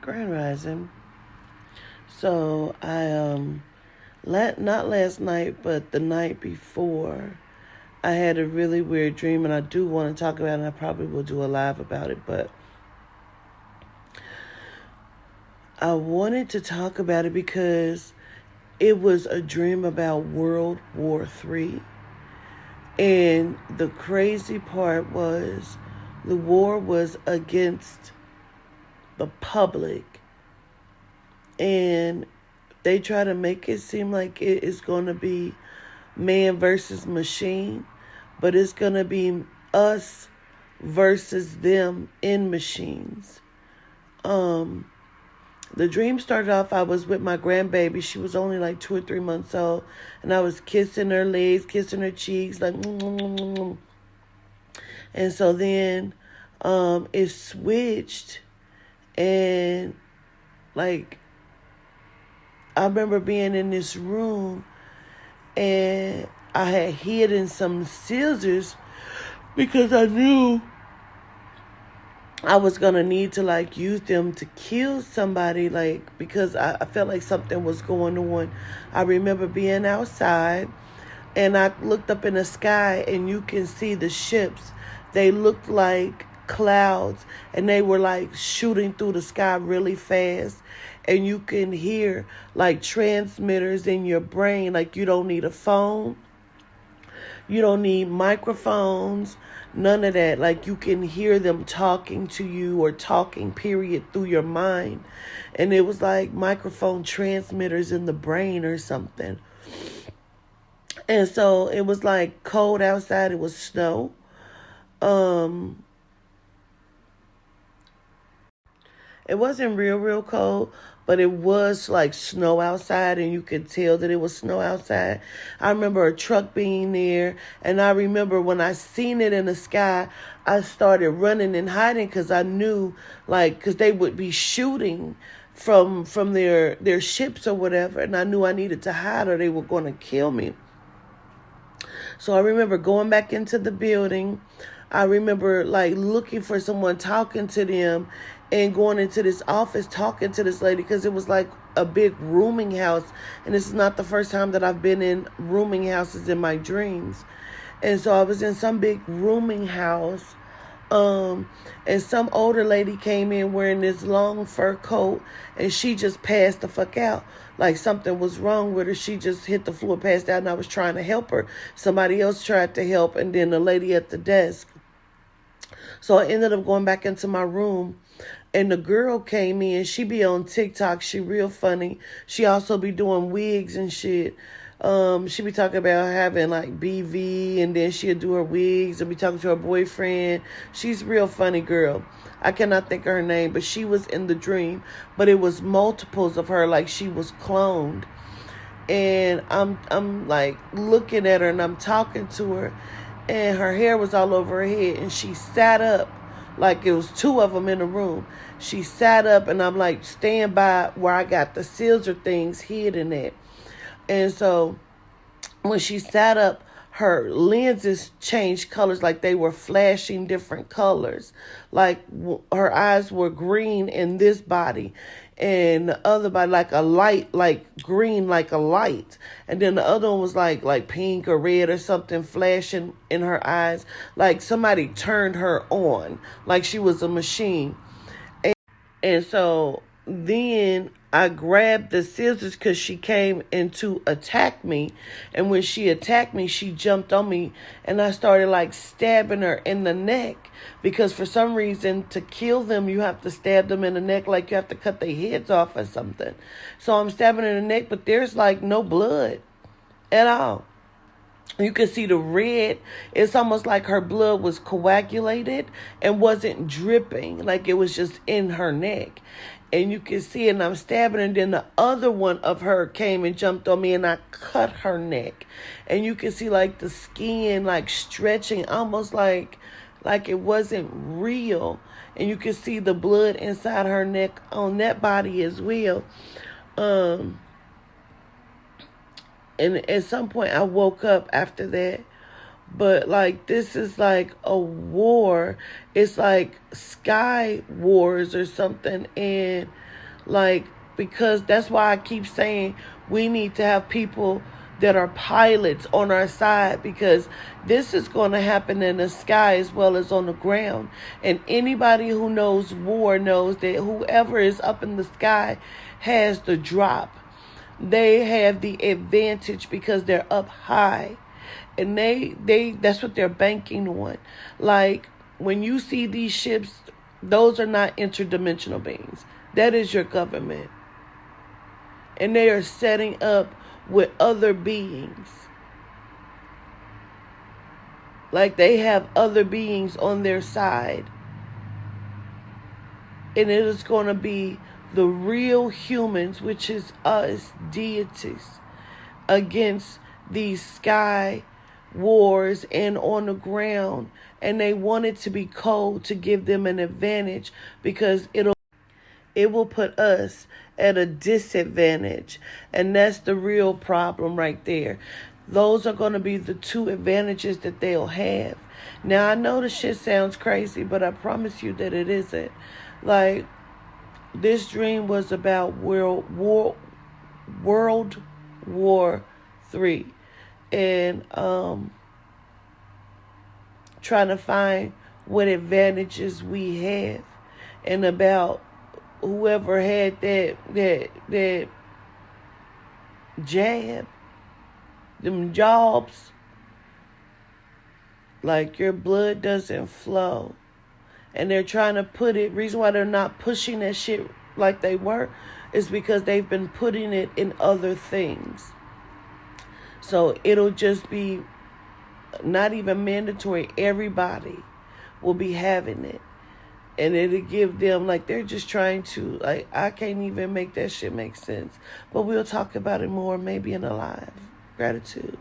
Grand Rising. So not last night, but the night before, I had a really weird dream, and I do want to talk about it, and I probably will do a live about it, but I wanted to talk about it because it was a dream about World War III. And the crazy part was the war was against the public. And they try to make it seem like it is going to be man versus machine, but it's going to be us versus them in machines. The dream started off, I was with my grandbaby. She was only like 2 or 3 months old. And I was kissing her legs, kissing her cheeks, like, and so then it switched. And like, I remember being in this room and I had hidden some scissors because I knew I was going to need to like use them to kill somebody, like, because I felt like something was going on. I remember being outside and I looked up in the sky and you can see the ships. They looked like clouds and they were like shooting through the sky really fast. And you can hear like transmitters in your brain. Like, you don't need a phone. You don't need microphones. None of that. Like, you can hear them talking to you or talking, period, through your mind. And it was like microphone transmitters in the brain or something. And so it was like cold outside. It was snow. It wasn't real cold, but it was like snow outside, and you could tell that it was snow outside. I remember a truck being there, and I remember when I seen it in the sky, I started running and hiding because I knew, like, because they would be shooting from their ships or whatever, and I knew I needed to hide or they were going to kill me. So I remember going back into the building. I remember like looking for someone, talking to them, and going into this office talking to this lady because it was like a big rooming house. And this is not the first time that I've been in rooming houses in my dreams. And so I was in some big rooming house. And some older lady came in wearing this long fur coat, and she just passed the fuck out. Like something was wrong with her. She just hit the floor, passed out, and I was trying to help her. Somebody else tried to help, and then the lady at the desk. So I ended up going back into my room, and the girl came in. She be on TikTok. She real funny. She also be doing wigs and shit. She be talking about having like BV, and then she'll do her wigs and be talking to her boyfriend. She's a real funny girl. I cannot think of her name, but she was in the dream, but it was multiples of her, like she was cloned. And I'm like looking at her and I'm talking to her, and her hair was all over her head, and she sat up like it was two of them in the room. She sat up, and I'm like staying by where I got the scissor things hidden at. And so when she sat up, her lenses changed colors, like they were flashing different colors. Like her eyes were green in this body, and the other body like a light, like green, like a light. And then the other one was like pink or red or something flashing in her eyes, like somebody turned her on, like she was a machine. And so then I grabbed the scissors because she came in to attack me. And when she attacked me, she jumped on me, and I started like stabbing her in the neck, because for some reason to kill them, you have to stab them in the neck, like you have to cut their heads off or something. So I'm stabbing her in the neck, but there's like no blood at all. You can see the red. It's almost like her blood was coagulated and wasn't dripping, like it was just in her neck. And you can see it, and I'm stabbing her, and then the other one of her came and jumped on me, and I cut her neck. And you can see like the skin like stretching, almost like it wasn't real. And you can see the blood inside her neck on that body as well. And at some point I woke up after that. But like this is like a war. It's like sky wars or something. And like, because that's why I keep saying we need to have people that are pilots on our side, because this is going to happen in the sky as well as on the ground. And anybody who knows war knows that whoever is up in the sky has the drop. They have the advantage because they're up high. And they that's what they're banking on. Like when you see these ships, those are not interdimensional beings. That is your government. And they are setting up with other beings. Like they have other beings on their side. And it is going to be the real humans, which is us, deities, against these sky wars and on the ground. And they want it to be cold to give them an advantage, because it will put us at a disadvantage. And that's the real problem right there. Those are going to be the two advantages that they'll have. Now, I know the shit sounds crazy, but I promise you that it isn't. Like, this dream was about World War III. And trying to find what advantages we have. And about whoever had that jab, them jobs, like your blood doesn't flow. And they're trying to put it, reason why they're not pushing that shit like they were is because they've been putting it in other things. So it'll just be not even mandatory. Everybody will be having it. And it'll give them, like, they're just trying to, like, I can't even make that shit make sense. But we'll talk about it more maybe in a live. Gratitude.